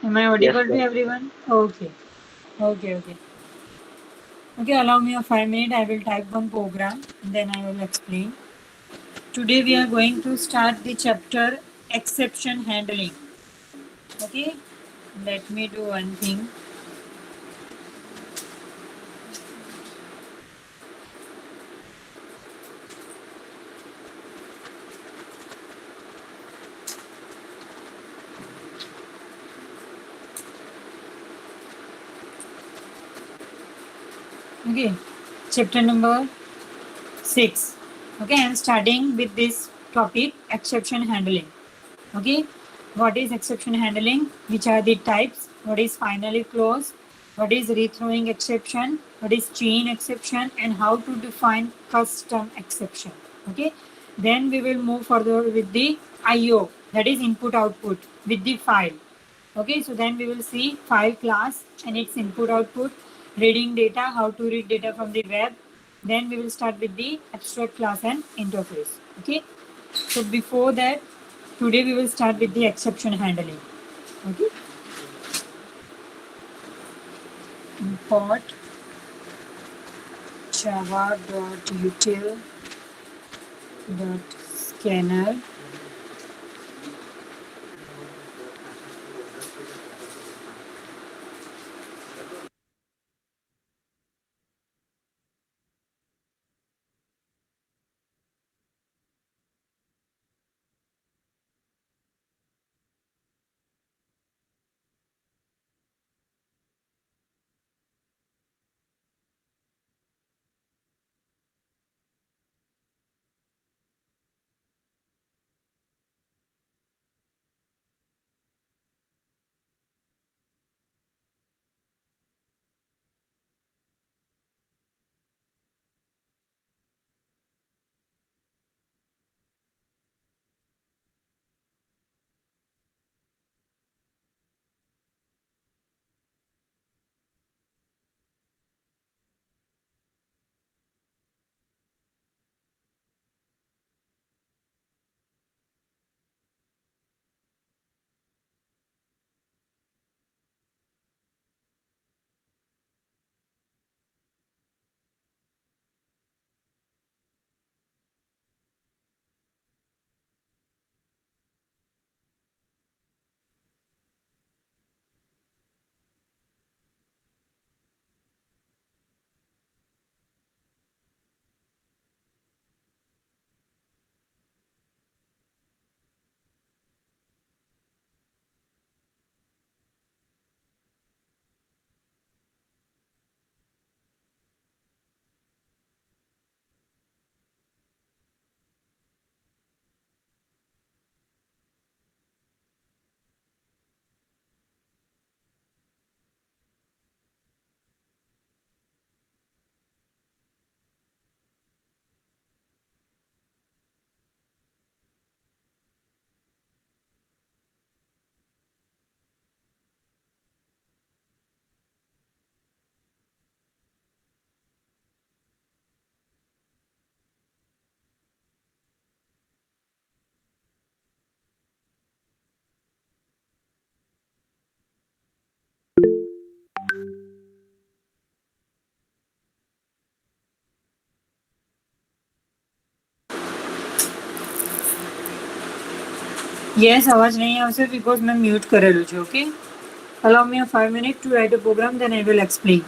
Am I Yes, audible to sir. everyone? Okay. Okay, okay. Okay, allow me a 5 minute. I will type one program and then I will explain. Today we are going to start the chapter exception handling. Okay, let me do one thing. Okay, chapter number 6. Okay, I am starting with this topic exception handling. Okay, what is exception handling? Which are the types? What is finally clause? What is rethrowing exception? What is chain exception? And how to define custom exception? Okay, then we will move further with the IO, that is input output with the file. Okay, so then we will see file class and its input output, reading data, how to read data from the web. Then we will start with the abstract class and interface. Okay, so before that, today we will start with the exception handling. Okay, import java.util.scanner. Yes, आवाज नहीं આવશે because मैं mute કરેલું છે. Okay, allow me a 5 minute to write a program, then I will explain.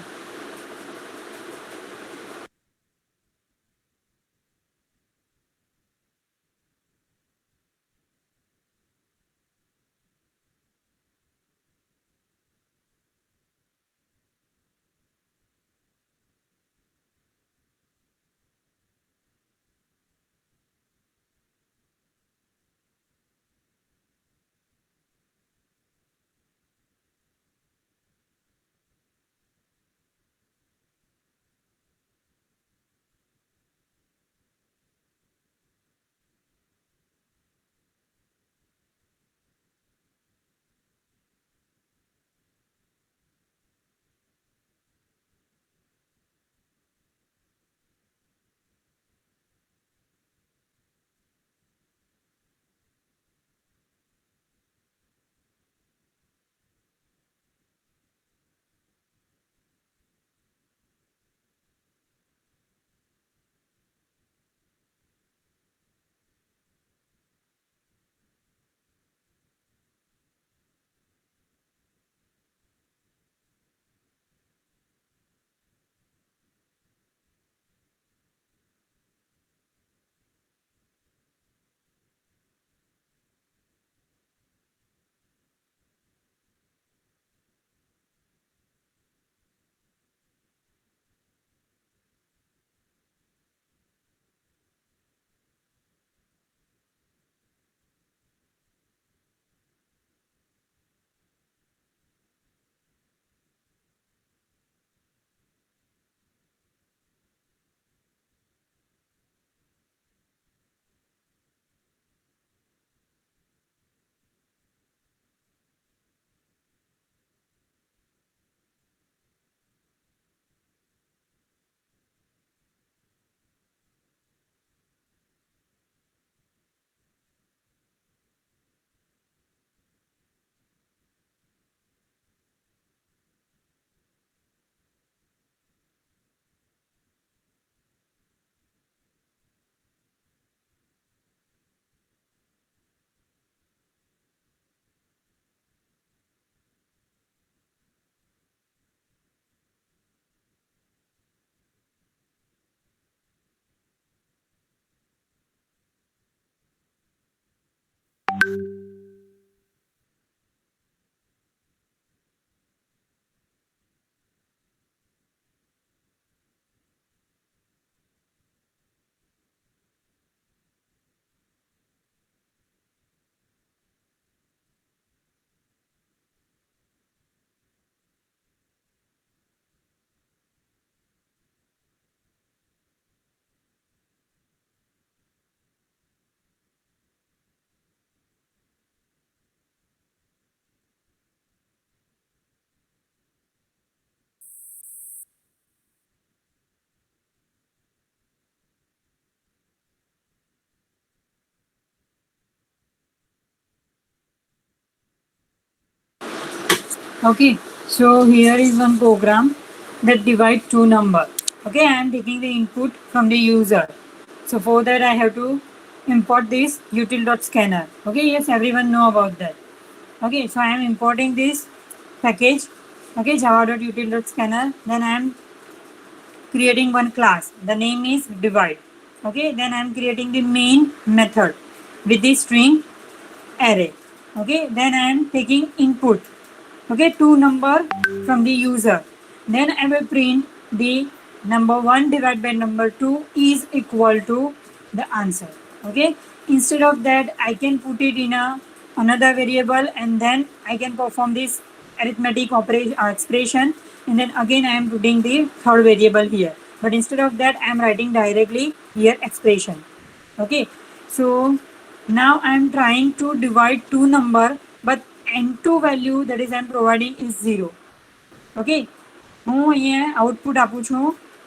Okay, so here is one program that divide two number. Okay, I am taking the input from the user. So for that I have to import this util.scanner. Okay, yes, everyone know about that. Okay, so I am importing this package. Okay, java.util.scanner. Then I am creating one class. The name is divide. Okay, then I am creating the main method with the string array. Okay, then I am taking input. Okay, two number from the user. Then I will print the number 1 divided by number 2 is equal to the answer. Okay, instead of that I can put it in a another variable and then I can perform this arithmetic operation expression, and then again I am putting the third variable here, but instead of that I am writing directly here expression. Okay, so now I am trying to divide two number, but n2 value that is I am providing is 0. Okay, હું અહીંયા output આપું છું.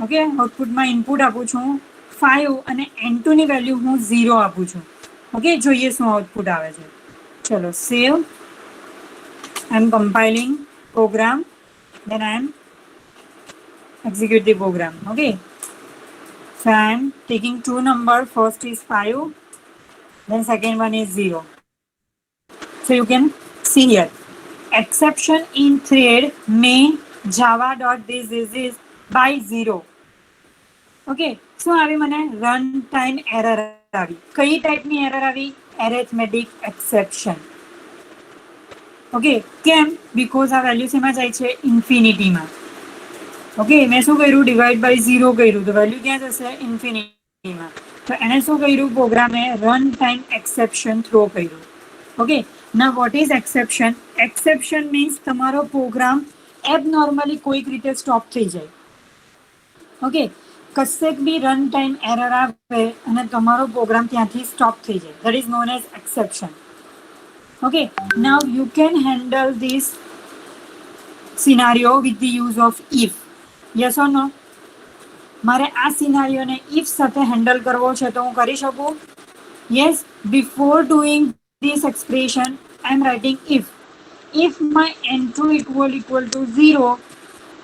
Okay, આઉટપુટમાં input આપું છું 5 અને n2 ની value હું 0 આપું છું. ઓકે, જોઈએ શું આઉટપુટ આવે છે. ચલો સેવ. I am compiling program, then I am execute the program. Okay, so I am taking two number, first is 5, then second one is 0. So you can see here exception in thread main java.this by 0. Okay, so આવી મને run time error આવી. કઈ ટાઈપની error આવી? Arithmetic exception. Okay, કેમ? Because આ value શેમાં જાય છે? ઇન્ફિનિટીમાં. ઓકે, મેં શું કર્યું? ડિવાઈડ બાય 0 કર્યું તો વેલ્યુ ક્યાં જશે? ઇન્ફિનિટીમાં. તો એને શું કર્યું? પ્રોગ્રામે રન ટાઈમ એક્સેપ્શન થ્રો કર્યું. Okay, now what is exception? Exception means તમારો પ્રોગ્રામ એબનોર્મલી કોઈક રીતે સ્ટોપ થઈ જાય. ઓકે, કશેક બી રન ટાઈમ એરર આવે અને તમારો પ્રોગ્રામ ત્યાંથી સ્ટોપ થઈ જાય. That is known as exception. Okay, now you can handle this scenario with the use of if. Yes or no? મારે આ સિનારીઓને if સાથે હેન્ડલ કરવો છે તો હું કરી શકું? Yes, before doing this expression I am writing if my n2 equal to 0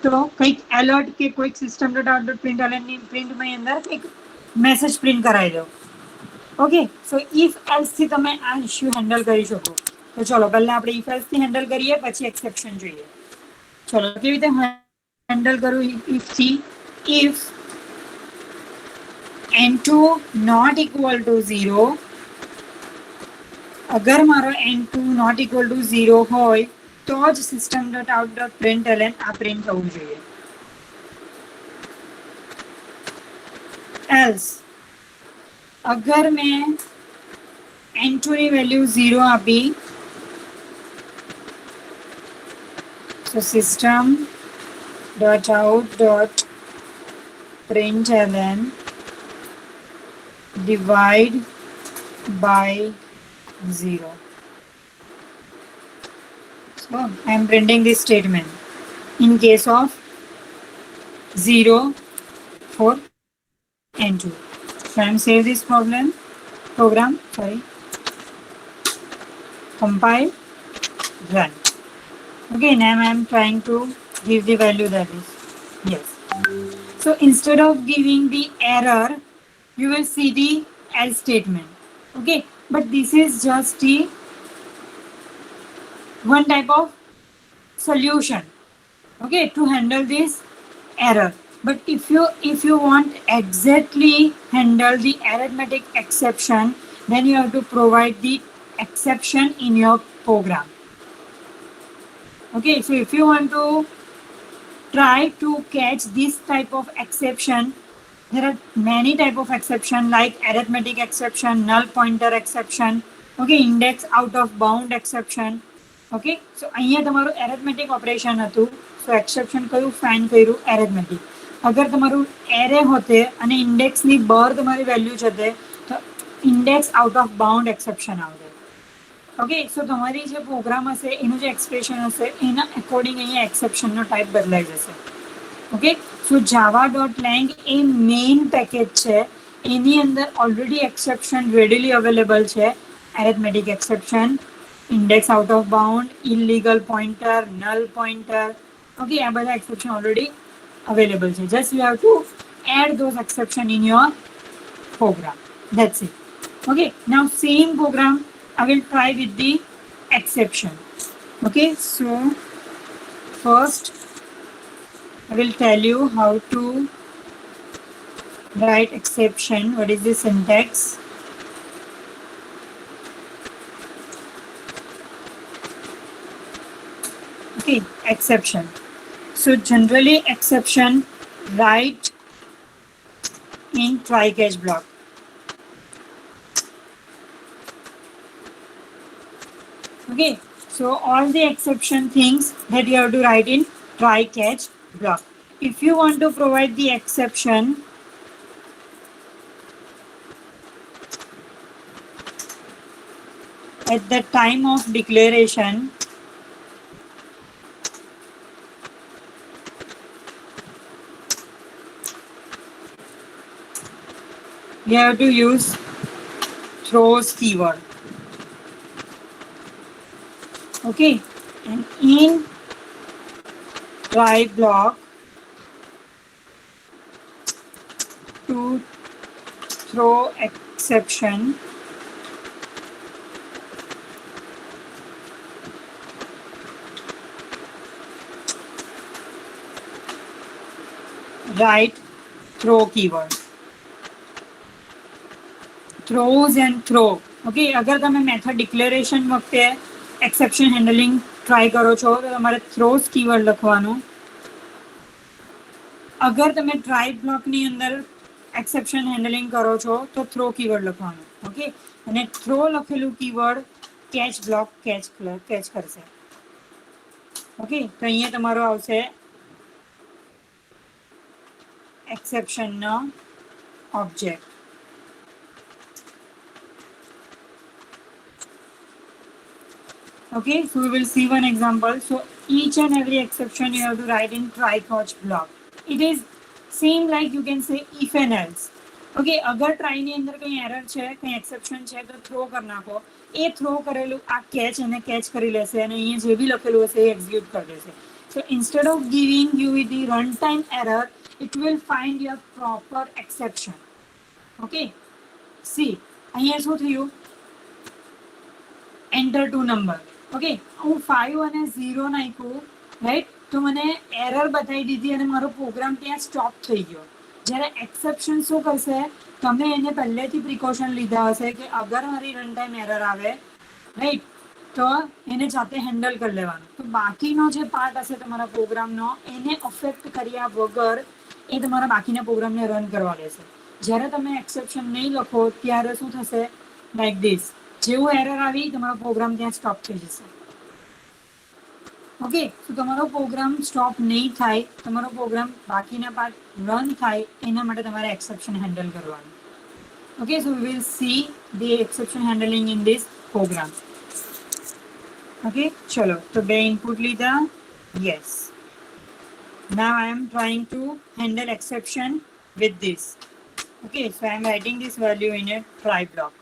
તો કંઈક એલર્ટ કે કોઈક system.out.println ની પ્રિન્ટમાં અંદર એક મેસેજ પ્રિન્ટ કરાવી દો. ઓકે, સો if else થી તમે આ ઇશ્યુ હેન્ડલ કરી શકો. તો ચલો પહેલા આપણે if else થી હેન્ડલ કરીએ, પછી એક્સેપ્શન જોઈએ. ચલો કેવી રીતે હેન્ડલ કરું if થી? if n2 not equal to 0, અગર મારો n2 not equal to 0 હોય તો જ system.out.println આ પ્રિન્ટ થવું જોઈએ. else અગર મેં n2 ની વેલ્યુ 0 આપી તો system.out.println divide by 0. So I am printing this statement in case of 0 for n2. So I am save this program. Compile, run. Okay, now I am trying to give the value that is yes. So instead of giving the error, you will see the else statement. Okay, but this is just the one type of solution, okay, to handle this error. But if you want exactly handle the arithmetic exception, then you have to provide the exception in your program. Okay, so if you want to try to catch this type of exception, there are many type of exception like arithmetic exception, null pointer exception, okay, index out of bound exception. Okay, so અહીંયા તમારું arithmetic operation હતું, so exception કયું find કર્યું? arithmetic. અગર તમારું array હોતે અને ઇન્ડેક્સની બહાર તમારી વેલ્યુ જતે તો index out of bound exception આવશે. ઓકે, સો તમારી જે પ્રોગ્રામ હશે એનું જે એક્સપ્રેશન હશે એના અકોર્ડિંગ અહીંયા એક્સેપ્શનનો ટાઈપ બદલાઈ જશે. ઓકે, સો java.lang એ મેઇન પેકેજ છે, એની અંદર ઓલરેડી એક્સેપ્શન રેડીલી અવેલેબલ છે. Arithmetic exception, index out of bound, illegal pointer, null pointer. Okay, આ બધા exception already available છે. Just you have to add those exception in your program. That's it. Okay, now same program I will try with the exception. Okay, so first I will tell you how to write exception. What is the syntax? Okay, exception. So generally exception write in try catch block. Okay, so all the exception things that you have to write in try catch block. If you want to provide the exception at the time of declaration, you have to use throws keyword. Okay, and in try block to throw exception, write throw keyword. Throws and throw. Okay, અગર તમે method declaration વખતે exception handling try કરો છો તો તમારે throws keyword લખવાનું. અગર તમે ટ્રાય બ્લોકની અંદર એક્સેપ્શન હેન્ડલિંગ કરો છો તો થ્રો કીવર્ડ લખવાનું. ઓકે, અને થ્રો લખેલું કીવર્ડ કેચ બ્લોક કેચ કરશે. ઓકે, તો અહીંયા તમારો આવશે એક્સેપ્શનનો object. Okay, so we will see one example. So each and every exception you have to write in try catch block. It is same like you can say if and else. Okay, અગર try ની અંદર કઈ error છે, કઈ exception છે તો throw કરી નાખો. એ થ્રો કરેલું આ કેચ એને કેચ કરી લેશે અને અહીંયા જે બી લખેલું હશે એ એક્ઝિક્યુટ કરી દેશે. So instead of giving you with the runtime error, it will find your proper exception. Okay, see અહીંયા શું થયું? Enter two number. ઓકે, હું 5 અને 0 નાખ્યું, રાઈટ, તો મને એરર બતાવી દીધી અને મારો પ્રોગ્રામ ત્યાં સ્ટોપ થઈ ગયો. જ્યારે એક્સેપ્શન શું કરશે, તમે એને પહેલેથી પ્રિકોશન લીધા હશે કે અગર મારી રન ટાઈમ એરર આવે, રાઈટ, તો એને જાતે હેન્ડલ કરી લેવાનું. તો બાકીનો જે પાર્ટ હશે તમારા પ્રોગ્રામનો એને અફેક્ટ કર્યા વગર એ તમારા બાકીના પ્રોગ્રામને રન કરવા દેશે. જ્યારે તમે એક્સેપ્શન નહીં લખો ત્યારે શું થશે? Like this. જેવું એરર આવી તમારો પ્રોગ્રામ ત્યાં સ્ટોપ થઈ જશે. ઓકે, તો તમારો પ્રોગ્રામ સ્ટોપ નહીં થાય, તમારો પ્રોગ્રામ બાકીના પાર્ટ રન થાય એના માટે તમારે એક્સેપ્શન હેન્ડલ કરવાનું. Okay, so we will see the exception handling in this program. Okay, ચલો, તો બે ઇનપુટ લીધા. Yes, now I am trying to handle exception with this. Okay, so I am writing this value in a try block.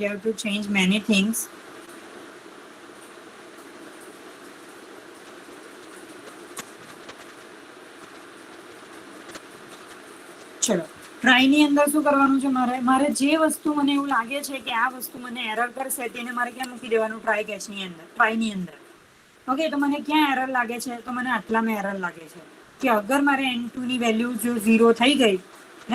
You have to change many things. ચલો, ટ્રાયની અંદર શું કરવાનું છે? મારે જે વસ્તુ મને એવું લાગે છે કે આ વસ્તુ મને એરર કરશે તેને મારે ક્યાં મૂકી દેવાનું? ટ્રાય કેચની અંદર, ટ્રાયની અંદર. ઓકે, તો મને ક્યાં એરર લાગે છે? તો મને આટલામાં એરર લાગે છે કે અગર મારે N2 ની વેલ્યુ જો 0 થઈ ગઈ,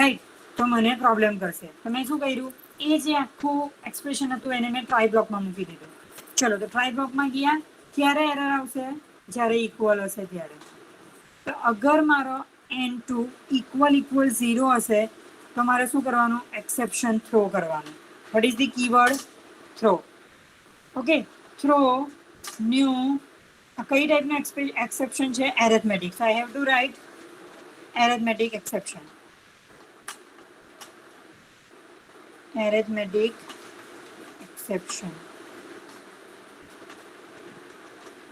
રાઈટ, તો મને પ્રોબ્લેમ કરશે. તો મેં શું કર્યું? એ જે આખું એક્સપ્રેશન હતું એને મેં ટ્રાય બ્લોકમાં મૂકી દીધું. ચલો, તો ટ્રાય બ્લોકમાં ગયા, ક્યારે એરર આવશે? જ્યારે ઇક્વલ હશે ત્યારે. તો અગર મારો N2 ઇક્વલ 0 હશે તો મારે શું કરવાનું? એક્સેપ્શન થ્રો કરવાનું. What is the keyword? Throw. Okay, throw new. કઈ ટાઈપનું એક્સેપ્શન છે? Arithmetic. So I have to write arithmetic exception. arithmetic exception.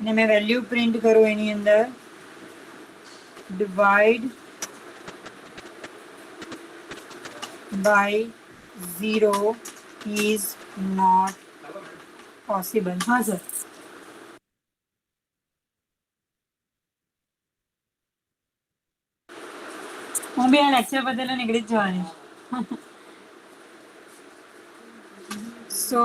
અને મેં વેલ્યુ પ્રિન્ટ કરું એની અંદર divide by 0 is not possible. हाँ सर. હું બી આ લેક્ચર બદલે નીકળી જ જવાની. So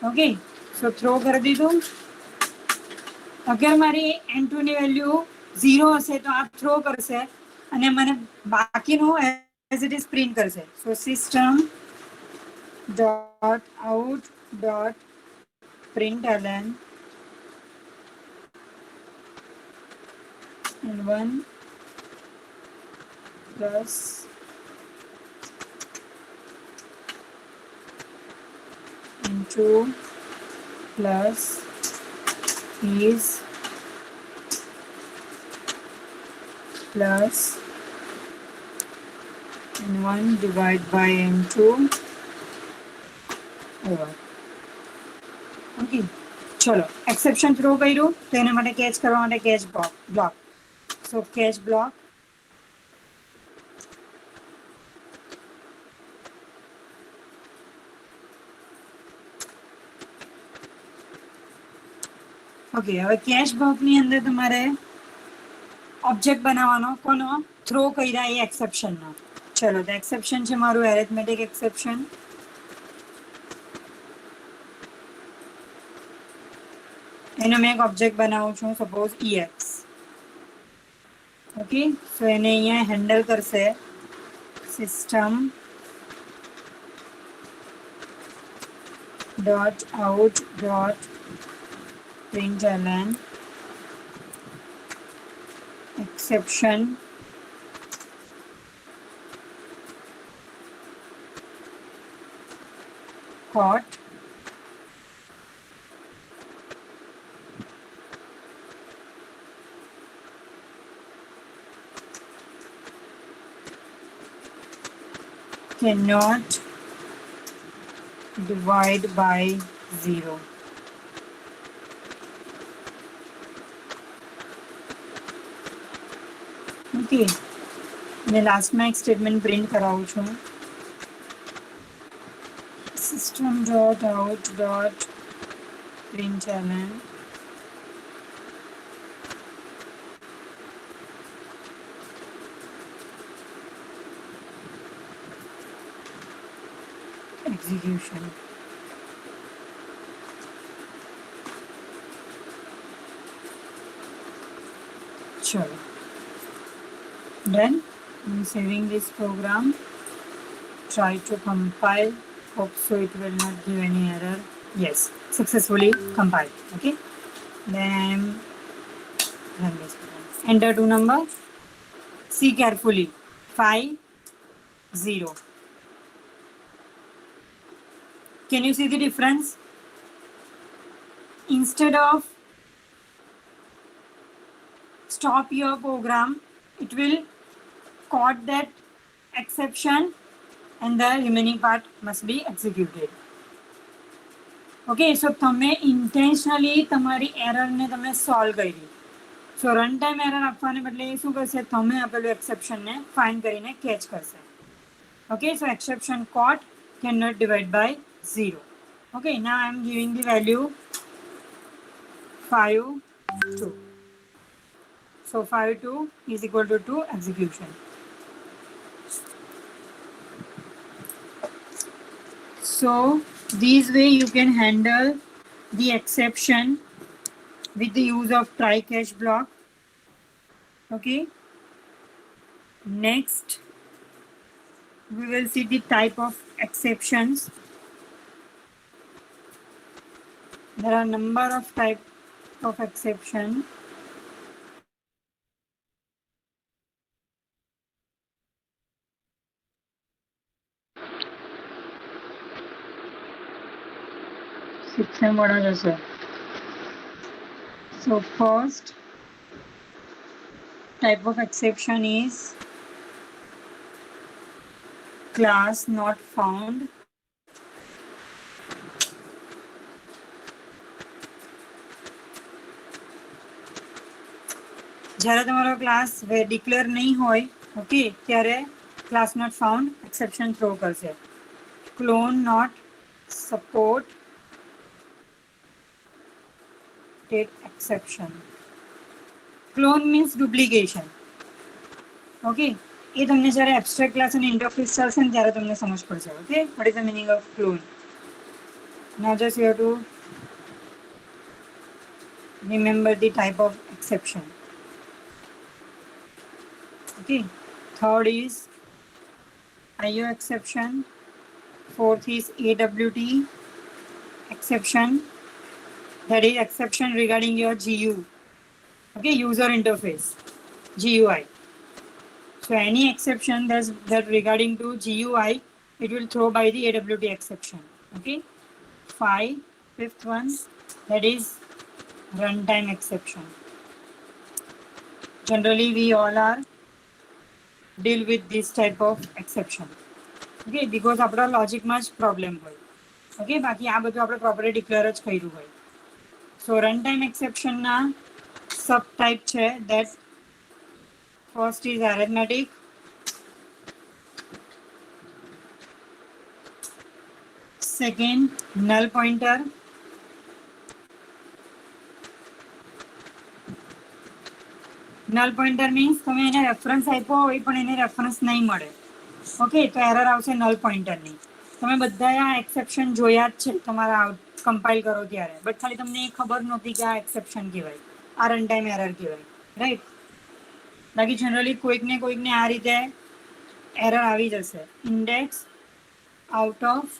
okay, so throw કરી દીધું. અગર મારી n2 ની વેલ્યુ 0 હશે તો આ થ્રો કરશે અને મને બાકીનું એઝ ઇટ ઇઝ પ્રિન્ટ કરશે. So system dot out dot println n1 plus n2 plus is plus n1 divided by n2 over. Okay, ચલો એક્સેપ્શન થ્રો કર્યું તો એના માટે કેચ કરવા માટે કેચ બ્લોક. સો કેચ બ્લોક ઓકે. હવે કેચ બ્લોકની અંદર તમારે ઓબ્જેક્ટ બનાવવાનો કોનો થ્રો કર્યા એ એક્સેપ્શનનો. ચલો તો એક્સેપ્શન છે મારું એરેથમેટિક એક્સેપ્શન. એનો મેં એક ઓબ્જેક્ટ બનાવું છું સપોઝ EX. ઓકે, સો એને અહીંયા હેન્ડલ કરશે system dot out dot println exception caught cannot divide by 0. Okay, અને લાસ્ટમાં એક સ્ટેટમેન્ટ પ્રિન્ટ કરાવું છું. System dot out dot println execution. Sure. Done. I'm saving this program. Try to compile. Hope so it will not give any error. Yes, successfully compiled. Okay. Then run this program. Enter two number. See carefully. 5 0. Can you see the difference? Instead of stop your program, it will caught that exception and the remaining part must be executed. Okay, so તમે intentionally તમારી error ને તમે solve કરી. So runtime error આપવાને બદલે એ શું કરશે, તમે આપેલું exception ને find કરીને catch કરશે. Okay, so exception caught cannot divide by 0. Okay, now I am giving the value 5 2. So 5 2 is equal to 2 execution. So this way you can handle the exception with the use of try catch block. Okay. Next, we will see the type of exceptions. There are number of type of exception. So first type of exception is class not found. જ્યારે તમારો class declare નહીં હોય okay, ત્યારે class not found exception throw કરશે. Clone not support exception. Clone means duplication. Okay, એ તમને જ્યારે abstract class અને ઇન્ટરફેસ ચાલશે ને ત્યારે તમને સમજ પડશે. Okay, what is the meaning of clone? Now just you have to remember the type of exception. Okay, third is IO exception. Fourth is AWT exception, that is exception regarding your GU. Okay, user interface, GUI. So any exception that regarding to GUI, it will throw by the AWT exception. Okay, fifth one, that is runtime exception. Generally we all are deal with this type of exception. Okay, because આપણા લોજિકમાં જ problem હોય. Okay, બાકી આ બધું આપણે properly declare જ કર્યું હોય. સો રન ટાઈમ એક્સેપ્શનના સબ ટાઈપ છે. That first is arithmetic, second null pointer, null pointer means તમે એને રેફરન્સ આપ્યો હોય પણ એને રેફરન્સ નહીં મળે. ઓકે, તો એરર આવશે નલ પોઇન્ટરની. તમે બધા આ એક્સેપ્શન જોયા જ છે તમારા કમ્પાઇલ કરો ત્યારે, બટ ખાલી તમને એ ખબર નહોતી કે આ એક્સેપ્શન કહેવાય, આ રન ટાઈમ એરર કહેવાય, રાઈટ? બાકી જનરલી કોઈકને આ રીતે એરર આવી જશે. Index out of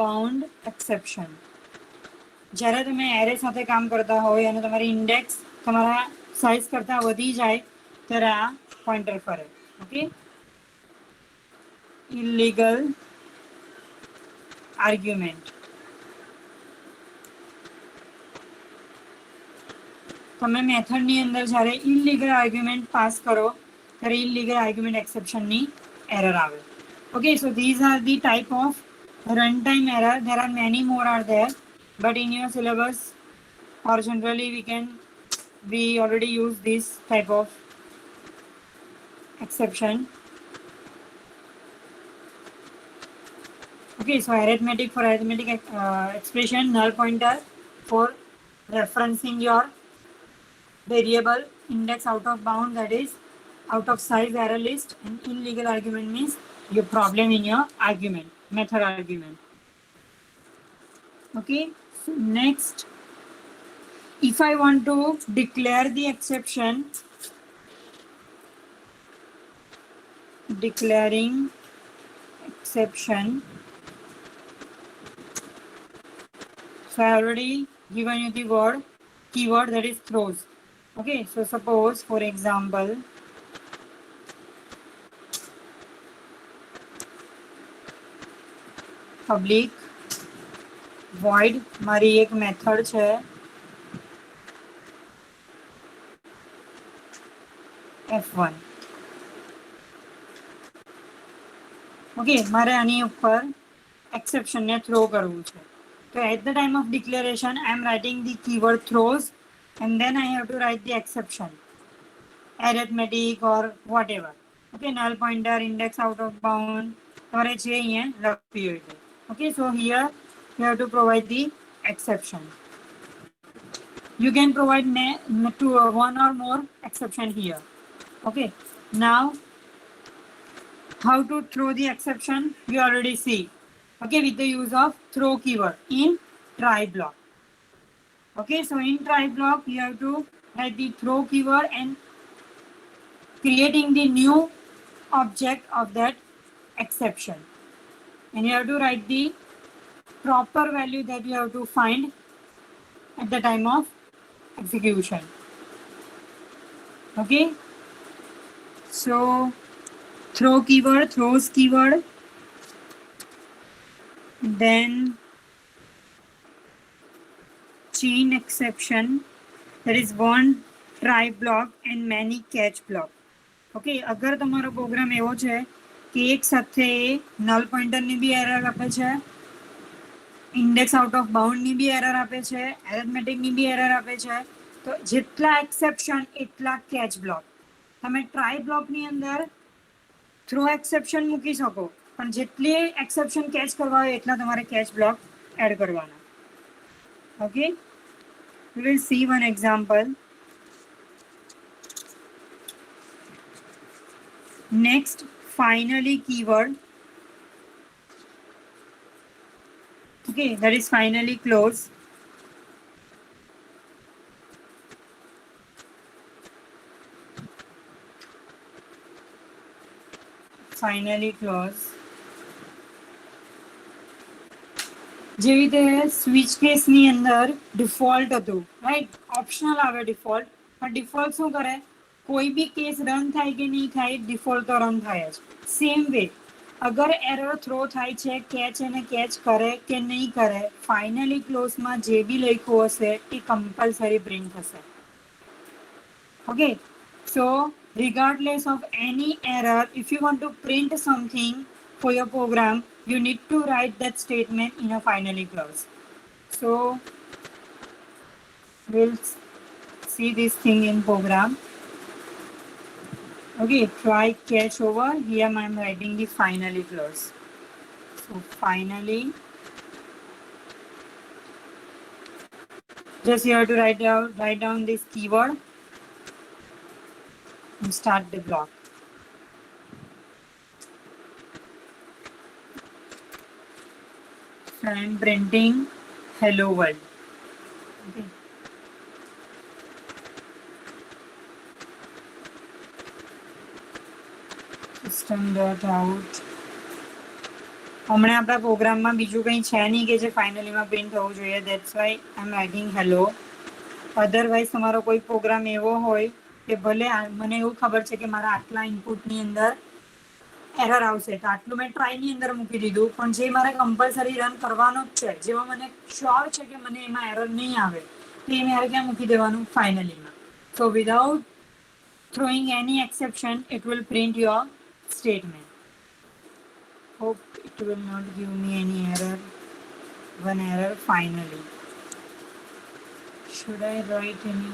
bound exception. જ્યારે તમે એરે સાથે કામ કરતા હોય અને તમારી ઇન્ડેક્સ તમારા સાઇઝ કરતાં વધી જાય ત્યારે આ પોઇન્ટર ફરે. Okay, illegal argument. તમે મેથડની અંદર જ્યારે ઇલીગલ આર્ગ્યુમેન્ટ પાસ કરો ત્યારે ઇલીગલ આર્ગ્યુમેન્ટ એક્સેપ્શનની એરર આવે. Okay, so these are the type of runtime error. There are many more are there, but in your syllabus or generally we already use this type of exception. Okay, so arithmetic for arithmetic expression, null pointer for referencing your variable, index out of bound, that is out of size error list, and illegal argument means your problem in your argument, method argument. Okay, so next, if I want to declare the exception, declaring exception, so I already given you the keyword, that is throws. Okay, so suppose for example public void મારી એક method છે f1. Okay, મારે આની ઉપર એક્સેપ્શનને throw કરવું છે. તો at the time of declaration I am writing the keyword throws and then I have to write the exception, arithmetic or whatever. Okay, null pointer, index out of bound, તમારે જે અહીંયા લખવી હોય તો. Okay, so here you have to provide the exception. You can provide one or more exception here. Okay, now how to throw the exception you already see. Okay, with the use of throw keyword in try block. Okay, so in try block you have to write the throw keyword and creating the new object of that exception, and you have to write the proper value that you have to find at the time of execution. Okay, so throw keyword, throws keyword, then chain exception, that is one try block and many catch block. Okay, અગર તમારો programme એવો છે કે એક સાથે null પોઇન્ટરની બી error આપે છે, index out of બાઉન્ડની બી એરર આપે છે, એરેથમેટિકની બી એરર આપે છે, તો જેટલા એક્સેપ્શન એટલા કેચ બ્લોક. તમે ટ્રાય બ્લોકની અંદર થ્રો એક્સેપ્શન મૂકી શકો, પણ જેટલી એક્સેપ્શન કેચ કરવા હોય એટલા તમારે કેચ બ્લોક એડ કરવાના. Okay, we will see one example. Next, finally keyword. Okay, that is finally close. Finally close. જેવી રીતે સ્વિચ કેસની અંદર ડિફોલ્ટ હતું, રાઈટ, ઓપ્શનલ આવે ડિફોલ્ટ, પણ ડિફોલ્ટ શું કરે, કોઈ બી કેસ રન થાય કે નહીં થાય, ડિફોલ્ટ તો રન થાય જ. સેમ વે અગર એરર થ્રો થાય છે, કેચ એને કેચ કરે કે નહીં કરે, ફાઇનલી ક્લોઝમાં જે બી લખ્યું હશે એ કમ્પલસરી પ્રિન્ટ થશે. Okay, so regardless of any error, if you want to print something for your program, you need to write that statement in a finally clause. So we'll see this thing in program. Okay, try catch over. Here I am writing the finally clause. So finally, just you have to write down this keyword and start the block. So I am printing hello world. Okay. System.out. હમણાં આપણા પ્રોગ્રામમાં બીજું કંઈ છે નહીં કે જે ફાઇનલીમાં print થવું જોઈએ, that's why I am writing hello. Otherwise તમારો કોઈ પ્રોગ્રામ એવો હોય કે ભલે મને એવું ખબર છે કે મારા આટલા ઇનપુટની અંદર એરર આવશે, તો આટલું મેં ટ્રાયની અંદર મૂકી દીધું, પણ જે મારે કમ્પલસરી રન કરવાનો જ છે, જેમાં મને શ્યોર છે કે મને એમાં એરર નહીં આવે, તો એ મારે ક્યાં મૂકી દેવાનું, ફાઇનલીમાં. સો without throwing any exception, it will print your statement. Hope it will not give me any error. One error finally. Should I write any?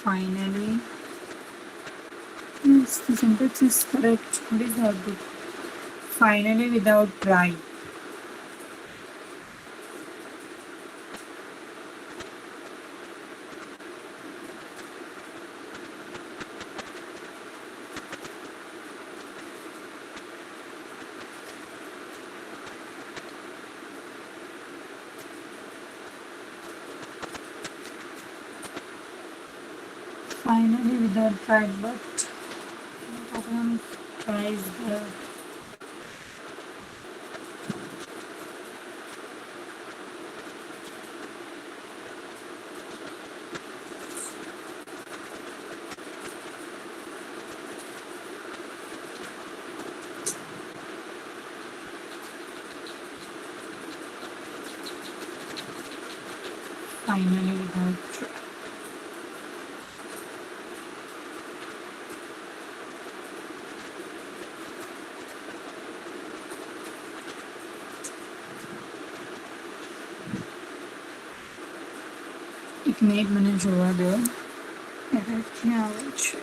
Finally. Yes, the syntax is correct. What is that bit? Finally without try. Finally without try, but program tries the finally without try. એક minute મને જોવા દો, error ક્યાં આવે છે.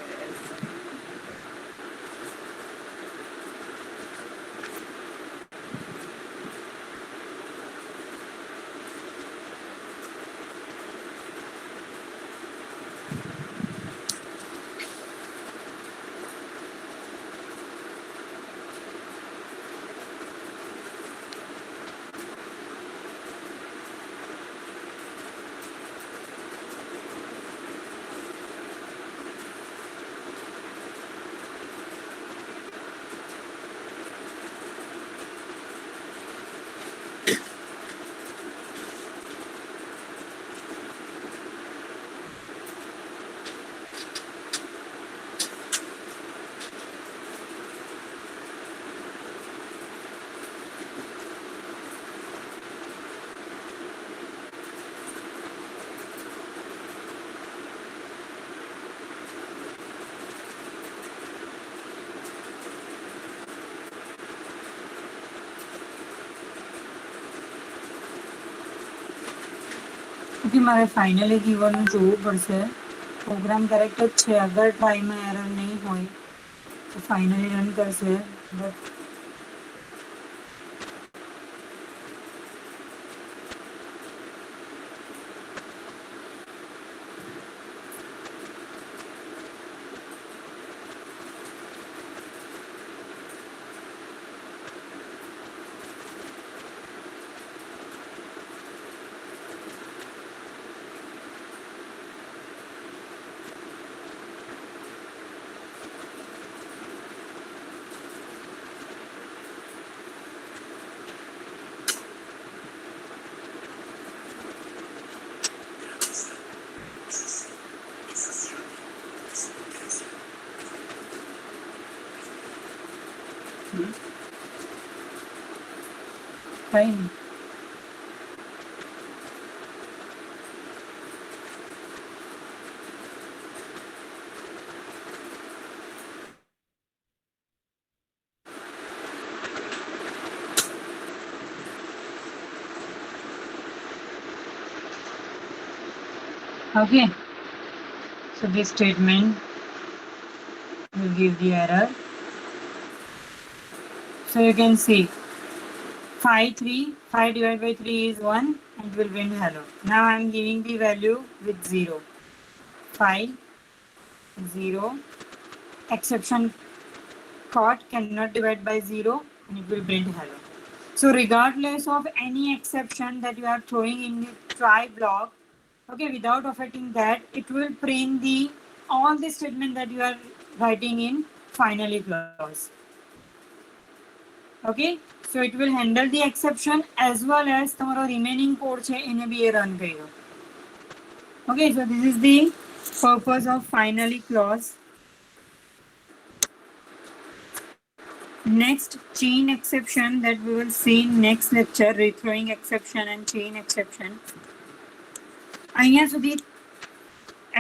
क्योंकि मारे finally keyword જોવું પડશે પ્રોગ્રામ કરેક્ટ જ છે અગર ટ્રાયમાં એરર નહીં હોય તો ફાઇનલી રન કરશે બટ કંઈ નહીં. Okay, so this statement will give the error. So you can see 5 divided by 3 is 1 and will print hello. Now I am giving the value with 0. 5 0 exception caught cannot divide by 0 and it will print hello. So regardless of any exception that you are throwing in the try block, okay, without affecting that, it will print the all the statement that you are writing in finally clause. Okay, so it will handle the exception as well as tomorrow remaining code છે એને બી એ run કર્યો. Okay, so this is the purpose of finally clause. Next, chain exception that we will see in next lecture, rethrowing exception and chain exception. અહીંયા સુધી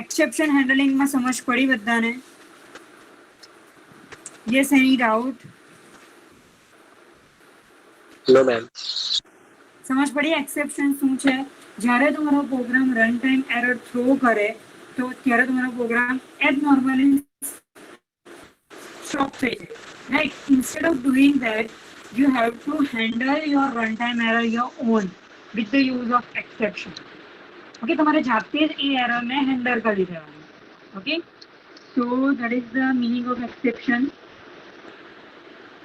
exception handling માં સમજ પડી બધાને? Yes, any doubt? No, ma'am. સમજ પડી exception શું છે? જ્યારે તમારો program run time error throw કરે તો ત્યારે તમારો પ્રોગ્રામ એઝ નોર્મલી સ્ટોપ થઈ જાય, right? Instead of doing that you have to handle your runtime error your own with the use of exception. Okay, તમારે જાતે જ એ એરરને હેન્ડલ કરી દેવાનું. Okay, so that is the meaning of exception.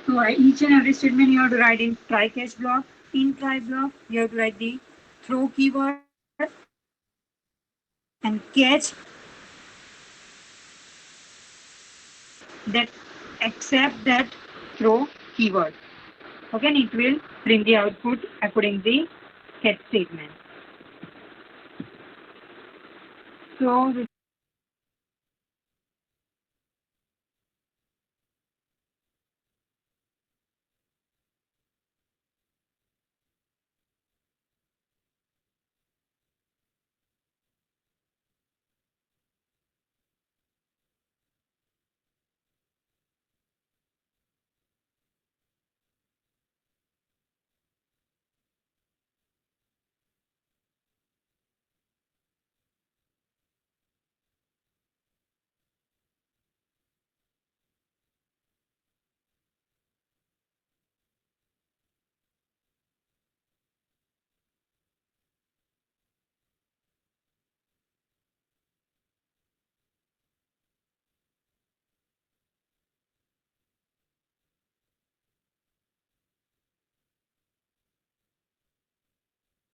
So each and every statement you have to write in try catch block. In try block, you have to write the throw keyword and catch that accept that throw keyword. Okay, and it will bring the output according to the catch statement. So